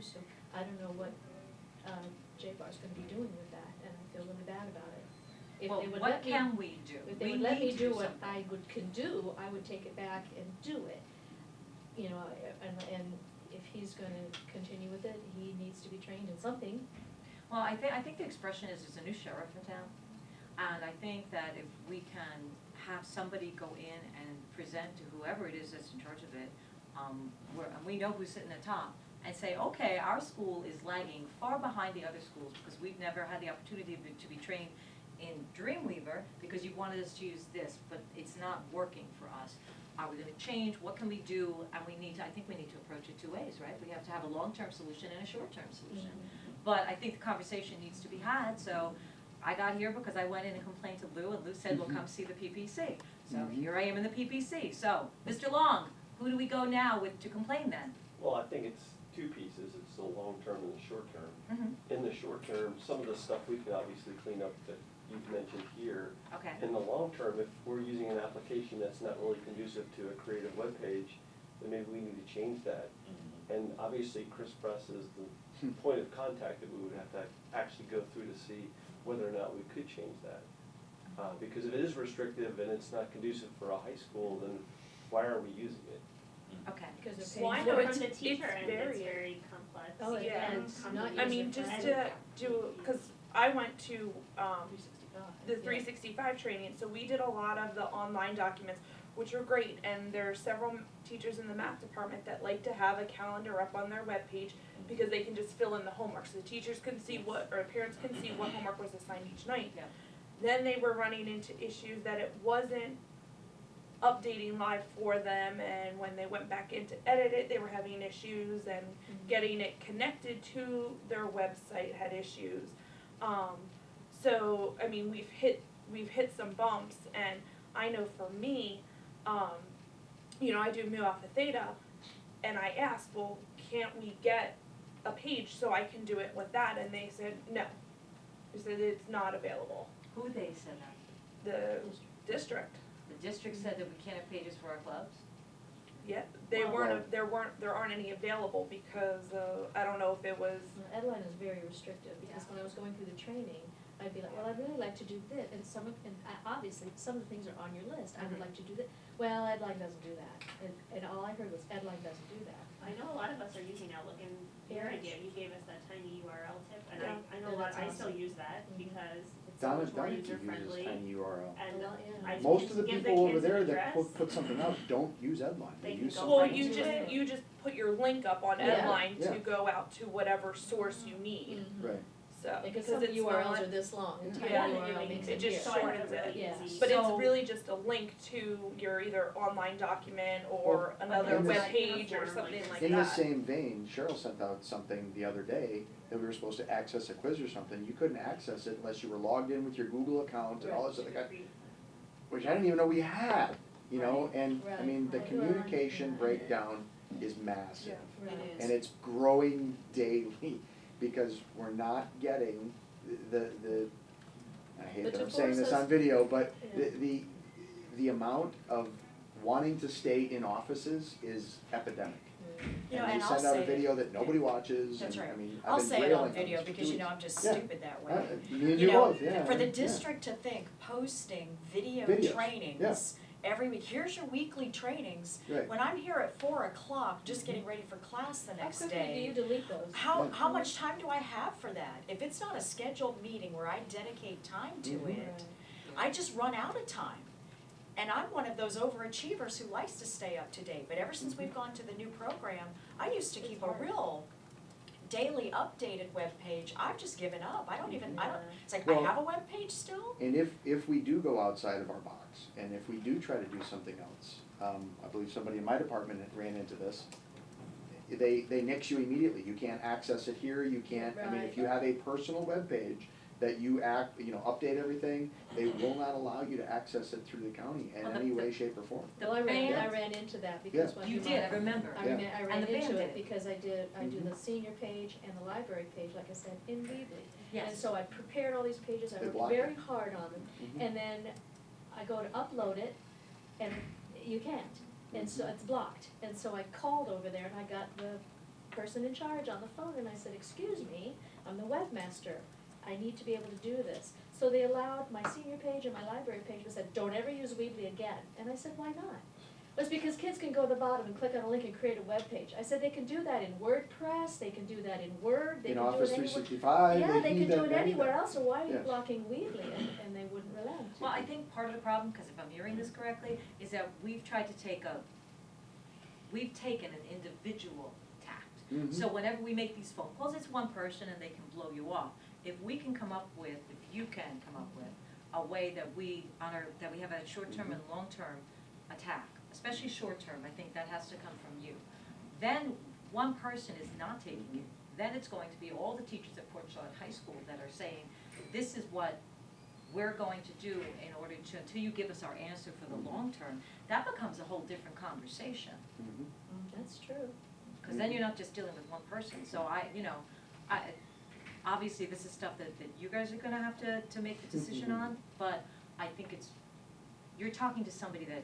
so I don't know what, JBar's gonna be doing with that, and I feel really bad about it. If Well, they would what let me, can we do? if they We would let me need to do what something. I can do, I would take it back and do it. You know, and if he's gonna continue with it, he needs to be trained in something. Well, I think the expression is there's a new sheriff in town, and I think that if we can have somebody go in and present to whoever it is that's in charge of it, and we know who's sitting at the top, and say, okay, our school is lagging far behind the other schools because we've never had the opportunity to be trained in Dreamweaver because you wanted us to use this, but it's not working for us. Are we gonna change? What can we do? And I think we need to approach it two ways, right? We have to have a long-term solution and a short-term solution. But I think the conversation needs to be had, so I got here because I went in and complained to Lou, and Lou said, well, come see the PPC. So here I am in the PPC. So, Mr. Long, who do we go now with to complain then? Well, I think it's two pieces, it's the long-term and the short-term. Mm-hmm. In the short-term, some of the stuff we could obviously clean up that you've mentioned here. Okay. In the long-term, if we're using an application that's not really conducive to a creative web page, then maybe we need to change that. And obviously, Chris Press is the point of contact that we would have to actually go through to see whether or not we could change that. Because if it is restrictive and it's not conducive for a high school, then why are we using it? Okay. Because they're Well, I paying know for it. from the teacher it's end, very- it's very complex. Oh, it Yeah. is not I mean, just to do, cause I went to, 365. the yeah. 365 training, so we did a lot of the online documents, which were great, and there are several teachers in the math department that like to have a calendar up on their webpage because they can just fill in the homework, so the teachers can see what, or parents can see what homework was assigned each night. Yeah. Then they were running into issues that it wasn't updating live for them, and when they went back in to edit it, they were having issues, and getting it connected to their website had issues. So, I mean, we've hit some bumps, and I know for me, you know, I do Mu Alpha Theta, and I asked, well, can't we get a page so I can do it with that? And they said, no. They said it's not available. Who they said that? The district, The district said that we can't have pages for our clubs? yeah, they Well- there aren't any available because, I don't know if it was, Edline is very restrictive, because when I was going through the training, I'd be like, well, I'd really like to do this, and obviously, some of the things are on your list, I would like to do that. Well, Edline doesn't do that, and all I heard was Edline doesn't do that. I know a lot of us are using Outlook, and your Yes. idea, you gave us that tiny URL tip, and Yeah. I know And a lot, that's I still awesome. use that Mhm. because it's so Donna, much more Donna user uses friendly. tiny URL. And Well, yeah. I Most just of the give people over kids an there that address. put something up don't use Edline, they They can use go something well, right you to just, it. you just put your link up on Yeah. Edline Yeah. to go out to whatever source you need, Mhm. Right. so, Because because some it's URLs not, are this long, and Yeah. tiny Yeah. URL makes It it just here. So I have shortens a it. really Yeah. easy. but it's So- really just a link to your either online document or Well, another in this- web page or Form something like like this. In the that. same vein, Cheryl sent out something the other day that we were supposed to access a quiz or something, you couldn't access it unless you were logged in with your Google account and all this other kind, which I didn't even know we had, you know, and I Right. mean, the Right. communication Yeah. breakdown is massive. Yeah. Right. And it's growing daily, because we're not getting the, I hate But that to I'm saying force this us- on video, but Yeah. the amount of wanting to stay in offices is epidemic. You know, And and we I'll send out a say, video that nobody watches, That's and I right. mean, I'll I've been say it railing on on video this for because, 2 you know, weeks. I'm just Yeah. stupid that way. Me and You you know, both, yeah. for the yeah. district to think posting video Videos, trainings every week, here's your weekly trainings. Right. When I'm here at 4:00, just getting ready for class the How next quickly do you day, delete those? how much time do I have for that? If it's not a scheduled meeting where I dedicate time to Mhm. it, I just run out of time. And I'm one of those overachievers who likes to stay up to date, but ever since we've gone to the new program, I used to It's keep a hard. real daily updated webpage. I've just given up. I don't, it's like, Well- I have a webpage still? And if we do go outside of our box, and if we do try to do something else, I believe somebody in my department that ran into this, they nix you immediately, you can't access it here, you can't, I mean, if you have a personal webpage that you update everything, they will not allow you to access it through the county in Well, the- any way, shape, or form. The Well, I band, ran into that because when you my- did, I remember. I Yeah. ran And the band into did it it. because I do Mhm. the senior page and the library page, like I said, in Weebly. And Yes. so I prepared all these pages, I They worked block very it. hard on them, Mhm. and then I go to upload it, and you can't, and so it's blocked. And so I called over there and I got the person in charge on the phone, and I said, excuse me, I'm the webmaster, I need to be able to do this. So they allowed my senior page and my library page, but said, don't ever use Weebly again. And I said, why not? It's because kids can go to the bottom and click on a link and create a web page. I said, they can do that in WordPress, they can do that in Word, they In can do Office it anywhere. 365, Yeah, they can do it that, anywhere else, so why are you Yes. blocking Weebly? And they wouldn't relent. Well, I think part of the problem, because if I'm hearing this correctly, is that we've tried to we've taken an individual tact. Mhm. So whenever we make these phone calls, it's one person and they can blow you off. If we can come up with, if you can come up with a way that we honor, that we have a short-term and long-term attack, especially short-term, I think that has to come from you. Then one person is not taking it, then it's going to be all the teachers at Port Charlotte High School that are saying, this is what we're going to do in order to, until you give us our answer for the long term. That becomes a whole different conversation, Mhm. That's true. because then you're not just dealing with one person. So obviously this is stuff that you guys are gonna have to make the decision on, but I think you're talking to somebody that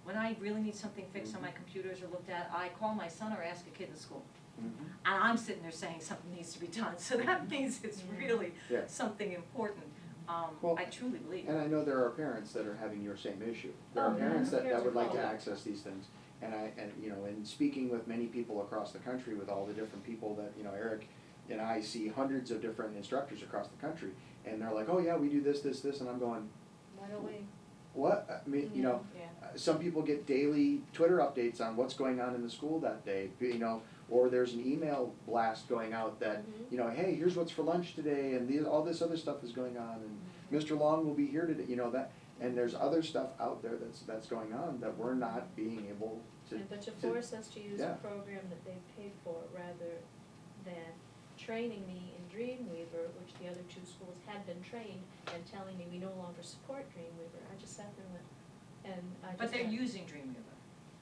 when I really need something fixed on my computers or looked at, I call my son or ask a kid in school. Mhm. And I'm sitting there saying something needs to be done, so that means it's really Yeah. something important. Well, I truly believe. And I know there are parents that are having your same issue. There are Oh, yeah. parents that Parents would are like to calling. access these things. And in speaking with many people across the country, with all the different people that, Eric and I see hundreds of different instructors across the country, and they're like, oh yeah, we do this, and I'm going, Why don't we? what? I mean, Yeah. some people get daily Twitter updates on what's going on in the school that day, or there's an email blast going out that, Mhm. hey, here's what's for lunch today, and all this other stuff is going on, and Mr. Long will be here today, that, and there's other stuff out there that's going on that we're not being able to. But to force us to use yeah. a program that they paid for rather than training me in Dreamweaver, which the other two schools had been trained, and telling me we no longer support Dreamweaver, I just sat there and went, and I just. But they're went, using Dreamweaver.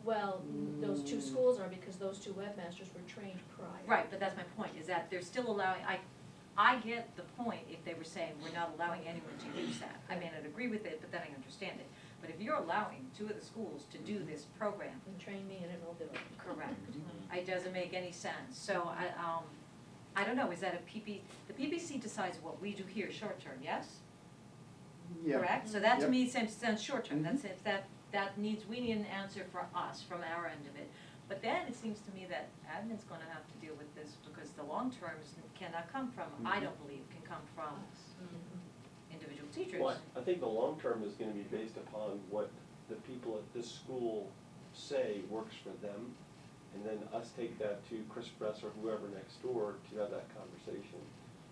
Well, those two schools are because those two webmasters were trained prior. Right, but that's my point, is that they're still allowing, I get the point if they were saying, we're not allowing anyone to use that. I may not agree with it, but then I understand it. But if you're allowing two of the schools to do this program, And train me in it, I'll do it. correct, it doesn't make any sense. So I don't know, is that the PPC decides what we do here short-term, yes? Yeah. Correct? So that to Yep. me sounds short-term, Mhm. that's if we need an answer for us, from our end of it. But then it seems to me that admin's gonna have to deal with this, because the long terms cannot come from, I Mhm. don't believe, can come from individual teachers. Well, I think the long term is gonna be based upon what the people at this school say works for them, and then us take that to Chris Press or whoever next door to have that conversation.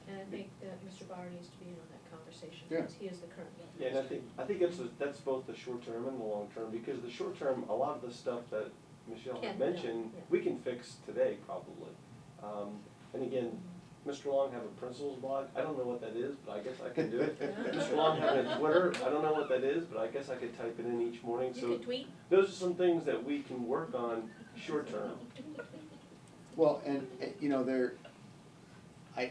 And I think that Mr. Bauer needs to be in on that conversation, Yeah. because he is the current webmaster. Yeah, and I think that's both the short term and the long term, because the short term, a lot of the stuff that Michelle Can had be done, mentioned, yeah. we can fix today probably. And again, Mr. Long have a principal's blog, I don't know what that is, but I guess I can do it. Mr. Long have a Twitter, I don't know what that is, but I guess I could type it in each morning, You so could tweet. those are some things that we can work on short term. Well, and,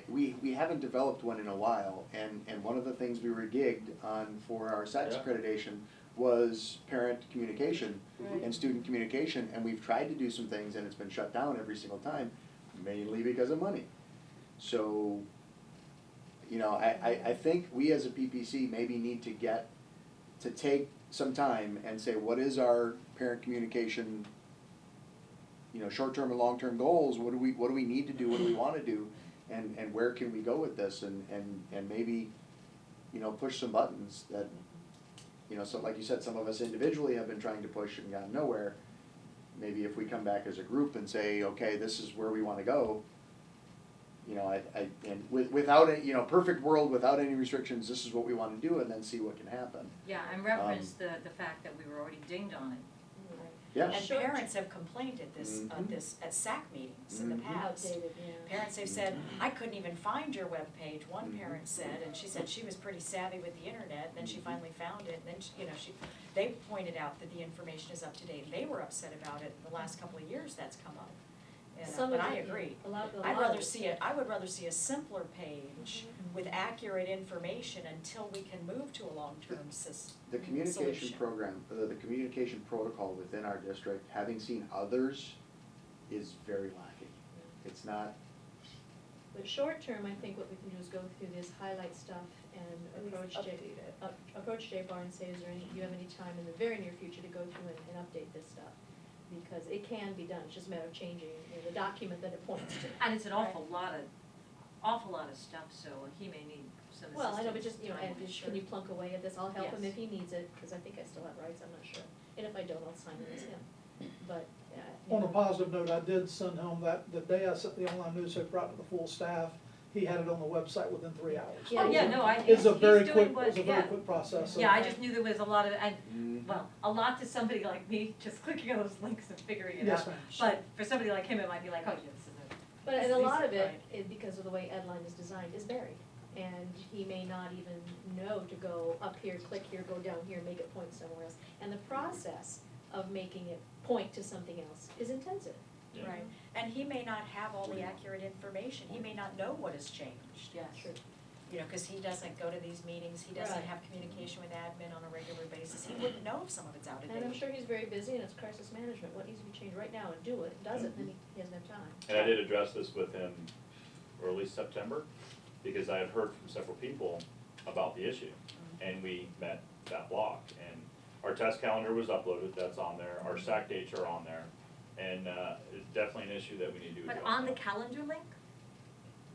we haven't developed one in a while, and one of the things we were gigged on for our SACS Yeah. accreditation was parent communication Right. and student communication, and we've tried to do some things and it's been shut down every single time, mainly because of money. So, I think we as a PPC maybe need to take some time and say, what is our parent communication, short-term and long-term goals, what do we need to do, what do we wanna do, and where can we go with this, and maybe, push some buttons that, so like you said, some of us individually have been trying to push and gotten nowhere. Maybe if we come back as a group and say, okay, this is where we wanna go, without a, perfect world, without any restrictions, this is what we wanna do, and then see what can happen. Yeah, and reference the fact that we were already dinged on it. Yeah. And Sure. parents have complained at at SAC meetings in the Mhm. past. Outdated, yeah. Parents have said, I couldn't even find your webpage, one parent said, and she said she was pretty savvy with the internet, and then she finally found it, and then, they pointed out that the information is up to date, and they were upset about it, the last couple of years that's come up. And, Some but of I it, agree. a lot I of would rather see a simpler page with accurate information until we can move to a long-term The communication solution. program, the communication protocol within our district, having seen others, is very lacking. It's not, But short term, I think what we can do is go through this, highlight stuff and At least approach update it. approach JBar and say, do you have any time in the very near future to go through and update this stuff? Because it can be done, it's just a matter of changing, the document that it points to. And it's an awful lot of stuff, so he may need some assistance. Well, I know, but just, and time-wise, just, sure. can you plunk away at this, I'll help him Yes. if he needs it, cause I think I still have rights, I'm not sure. And if I don't, I'll sign it as him, but, On a positive note, I did send him that, the day I sent the online newspaper out to the full staff, he had it on the website within 3 hours. Yeah, Oh, yeah, no, I, It's he's a very doing quick, what, it's a very yeah. quick process, so. Yeah, I just knew there was a lot of, and, mm, well, a lot to somebody like me, just clicking on those links and figuring it Yes, out. ma'am. But for somebody like him, it might be like, oh, yeah, this is it. But, and a lot of it, Right. because of the way Edline is designed, is buried. And he may not even know to go up here, click here, go down here, make it point somewhere else. And the process of making it point to something else is intensive. Yeah. Right, and he may not have all the accurate information, he may not know what has changed. Yes. True. You know, cause he doesn't go to these meetings, he doesn't Right. have communication with admin on a regular basis, he wouldn't know if some of it's out of date. And I'm sure he's very busy and it's crisis management, what needs to be changed right now and do it, does it, then he doesn't have time. And I did address this with him early September, because I had heard from several people about the issue. And we met that block, and our test calendar was uploaded, that's on there, our SAC dates are on there. And, it's definitely an issue that we need to address. But on the now. calendar link?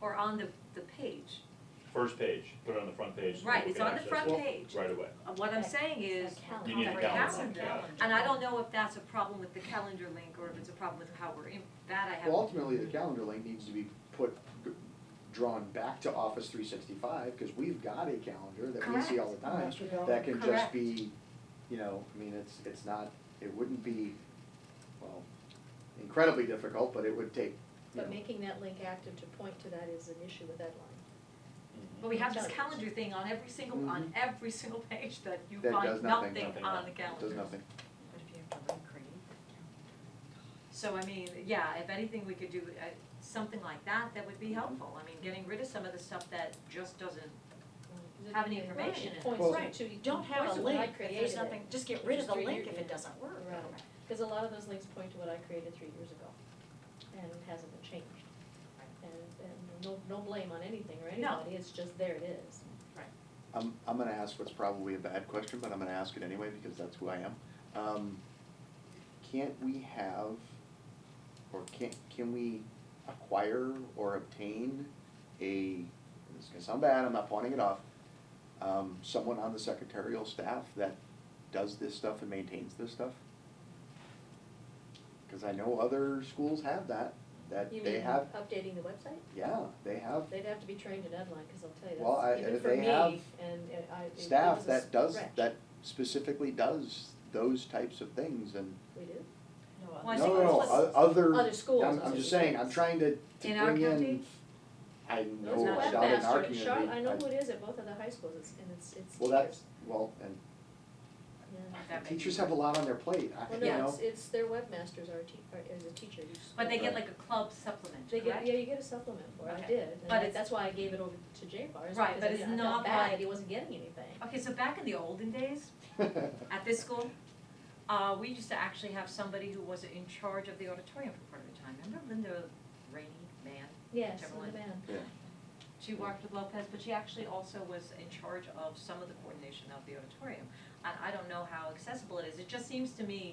Or on the page? First page, put it on the front page. so Right, people it's can on the access front it page. Right away. What I'm That- saying is, that calendar. You need a the calendar, calendar. yeah. And I don't know if that's a problem with the calendar link or if it's a problem with how we're in, that I have. well, ultimately, the calendar link needs to be drawn back to Office 365, cause we've got a calendar that we see all the time. Master calendar. That can just Correct. be, I mean, it's not, it wouldn't be, well, incredibly difficult, but it would take, But making that link active to point to that is an issue with Edline. But we have this Tell you. calendar thing on every single page that you That does find nothing. nothing Nothing on on the it. calendar. does nothing. But if you have to recreate that So I mean, yeah, if anything we could do, something like that, that would be helpful. I mean, getting rid of some of the stuff that just doesn't, Have any information in it. Points Well- to, Right, to. don't have points a to when I link, if created there's it. nothing, just get rid of the Just link read if it. it doesn't work. Right, cause a lot of those links point to what I created 3 years ago, and it hasn't been changed. And no blame on anything or No. anybody, it's just there it is. I'm gonna ask what's probably a bad question, but I'm gonna ask it anyway because that's who I am. Can't we have, or can we acquire or obtain this is gonna sound bad, I'm not pawning it off, someone on the secretarial staff that does this stuff and maintains this stuff? Cause I know other schools have that You they mean have, updating the website? yeah, they have They'd have to be trained in Edline, cause I'll tell you, Well, that's, and even if for they me, have and it staff was a that does, stretch. that specifically does those types of things and. We do? No, Well, I No, think no, that's no, what's- other, Other schools, I'm that's what just you're saying, saying. I'm trying to In our bring in, county? I There's know a it's not in our webmaster, community. I know I- who it is at both of the high schools, it's Well, teachers. that's, well, and Yeah. That may teachers be- have a lot on their plate, Well, you no, know? it's their webmasters as a teacher. But they get like a club supplement, They correct? get, yeah, you get a supplement for it, I Okay. did, and But it's- that's why I gave it over to JBar, is Right, because but I it's felt not bad like- that he wasn't getting anything. Okay, so back in the olden days, at this school, we used to actually have somebody who was in charge of the auditorium for part of the time. Remember Linda Rainey, Mann? Yes, Whichever in the one. band. Yeah. She worked with Lopez, but she actually also was in charge of some of the coordination of the auditorium. And I don't know how accessible it is. It just seems to me